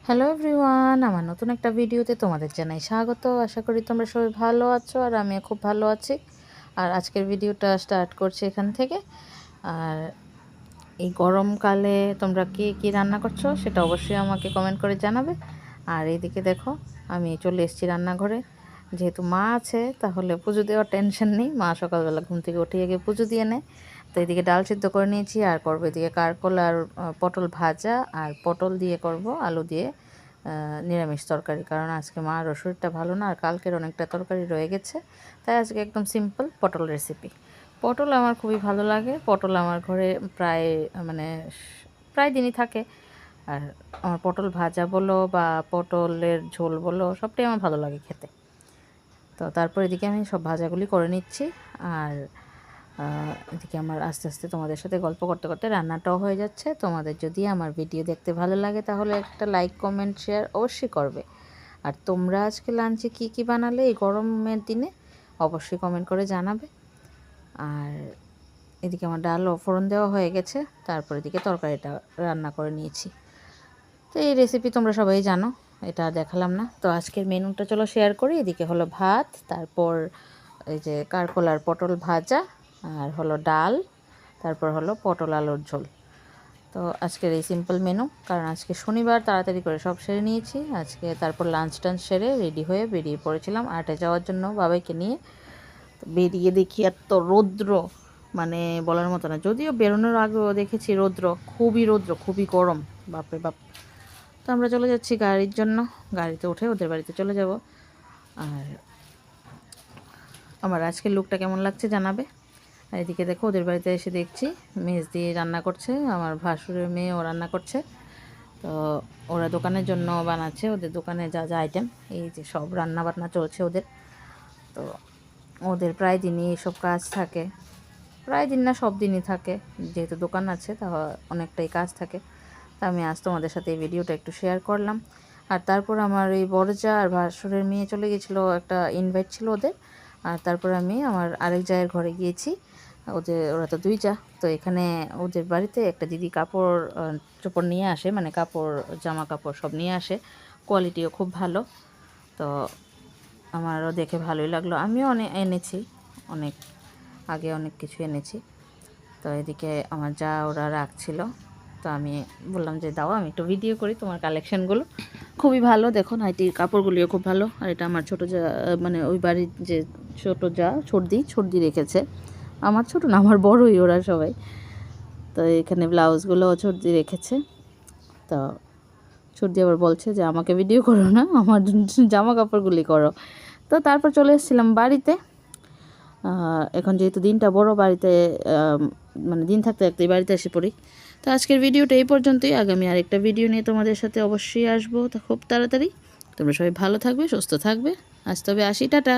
Hello everyone, আমার নতুন একটা ভিডিওতে তোমাদের জানাই স্বাগত। আশা করি তোমরা সবাই ভালো আছো আর আমিও খুব ভালো আছি। আর আজকের ভিডিওটা স্টার্ট করছি এখান থেকে। আর এই গরমকালে তোমরা কি রান্না করছো সেটা অবশ্যই আমাকে কমেন্ট করে জানাবে। আর এইদিকে দেখো, আমি চলে এসেছি রান্নাঘরে। যেহেতু মা আছে তাহলে পুজো দেওয়ার টেনশন নেই। মা সকালবেলা ঘুম থেকে উঠে গিয়ে পুজো দিয়ে নেয়। তো এদিকে ডাল সিদ্ধ করে নিয়েছি আর করবো এদিকে কারকল আর পটল ভাজা, আর পটল দিয়ে করব আলু দিয়ে নিরামিষ তরকারি। কারণ আজকে মার শরীরটা ভালো না, আর কালকের অনেকটা তরকারি রয়ে গেছে, তাই আজকে একদম সিম্পল পটল রেসিপি। পটল আমার খুবই ভালো লাগে। পটল আমার ঘরে প্রায় দিনই থাকে। আর আমার পটল ভাজা বলো বা পটলের ঝোল বলো, সবটাই আমার ভালো লাগে খেতে। তো তারপর এদিকে আমি সব ভাজাগুলি করে নিচ্ছি। আর এদিকে আমার আস্তে আস্তে তোমাদের সাথে গল্প করতে করতে রান্নাটাও হয়ে যাচ্ছে। তোমাদের যদি আমার ভিডিও দেখতে ভালো লাগে তাহলে একটা লাইক, কমেন্ট, শেয়ার অবশ্যই করবে। আর তোমরা আজকে লাঞ্চে কি বানালে এই গরমের দিনে অবশ্যই কমেন্ট করে জানাবে। আর এদিকে আমার ডালও ফোড়ন দেওয়া হয়ে গেছে। তারপর এদিকে তরকারিটা রান্না করে নিয়েছি। তো এই রেসিপি তোমরা সবাই জানো, এটা দেখালাম না। তো আজকের মেনুটা চলো শেয়ার করি। এদিকে হলো ভাত, তারপর এই যে কারকল আর পটল ভাজা, আর হলো ডাল, তারপর হলো পটল আলুর ঝোল। তো আজকের এই সিম্পল মেনু, কারণ আজকে শনিবার, তাড়াতাড়ি করে সব সেরে নিয়েছি আজকে। তারপর লাঞ্চ টাঞ্চ সেরে রেডি হয়ে বেরিয়ে পড়েছিলাম আর্টে যাওয়ার জন্য বাবাইকে নিয়ে। তো বেরিয়ে দেখি এত রৌদ্র, মানে বলার মতো না। যদিও বেরোনোর আগেও দেখেছি রৌদ্র, খুবই গরম, বাপরে বাপ। তো আমরা চলে যাচ্ছি গাড়ির জন্য, গাড়িতে উঠে ওদের বাড়িতে চলে যাব। আর আমার আজকের লুকটা কেমন লাগছে জানাবে। আর এদিকে দেখো, ওদের বাড়িতে এসে দেখছি মেজ দিয়ে রান্না করছে, আমার ভাসুরের মেয়েও রান্না করছে। তো ওরা দোকানের জন্য বানাচ্ছে, ওদের দোকানে যা যা আইটেম, এই যে সব রান্না বান্না চলছে ওদের। তো ওদের প্রায় দিনই এইসব কাজ থাকে, প্রায় দিন না সব দিনই থাকে, যেহেতু দোকান আছে তা অনেকটাই কাজ থাকে। তা আমি আজ তোমাদের সাথে এই ভিডিওটা একটু শেয়ার করলাম। আর তারপর আমার এই বড়জা আর ভাসুরের মেয়ে চলে গেছিলো, একটা ইনভাইট ছিল ওদের। আর তারপর আমি আমার আরেক জায়ের ঘরে গিয়েছি। ওরা তো দুই যা। তো এখানে ওদের বাড়িতে একটা দিদি কাপড় চোপড় নিয়ে আসে, মানে কাপড়, জামা কাপড় সব নিয়ে আসে, কোয়ালিটিও খুব ভালো। তো আমারও দেখে ভালোই লাগলো। আমিও এনেছি, অনেক আগে অনেক কিছু এনেছি। তো এদিকে আমার যা ওরা রাখছিল, তো আমি বললাম যে দাও আমি একটু ভিডিও করি তোমার কালেকশানগুলো। খুবই ভালো, দেখো নাইটির কাপড়গুলিও খুব ভালো। আর এটা আমার ছোটো যা, মানে ওই বাড়ির যে ছোটো যা ছর্দি রেখেছে। আমার ছোটো না, আমার বড়ই ওরা সবাই। তো এখানে ব্লাউজগুলোও ছর্দি রেখেছে। তো ছর্দি আবার বলছে যে আমাকে ভিডিও করো না, আমার জামা কাপড়গুলি করো। তো তারপর চলে এসেছিলাম বাড়িতে। এখন যেহেতু দিনটা বড়, বাড়িতে মানে দিন থাকতে থাকতে বাড়িতে এসে পড়ি। তো আজকের ভিডিওটা এই পর্যন্তই। আগামী আরেকটা ভিডিও নিয়ে তোমাদের সাথে অবশ্যই আসবো, তা খুব তাড়াতাড়ি। তোমরা সবাই ভালো থাকবে, সুস্থ থাকবে। আজ তবে আসি, টাটা।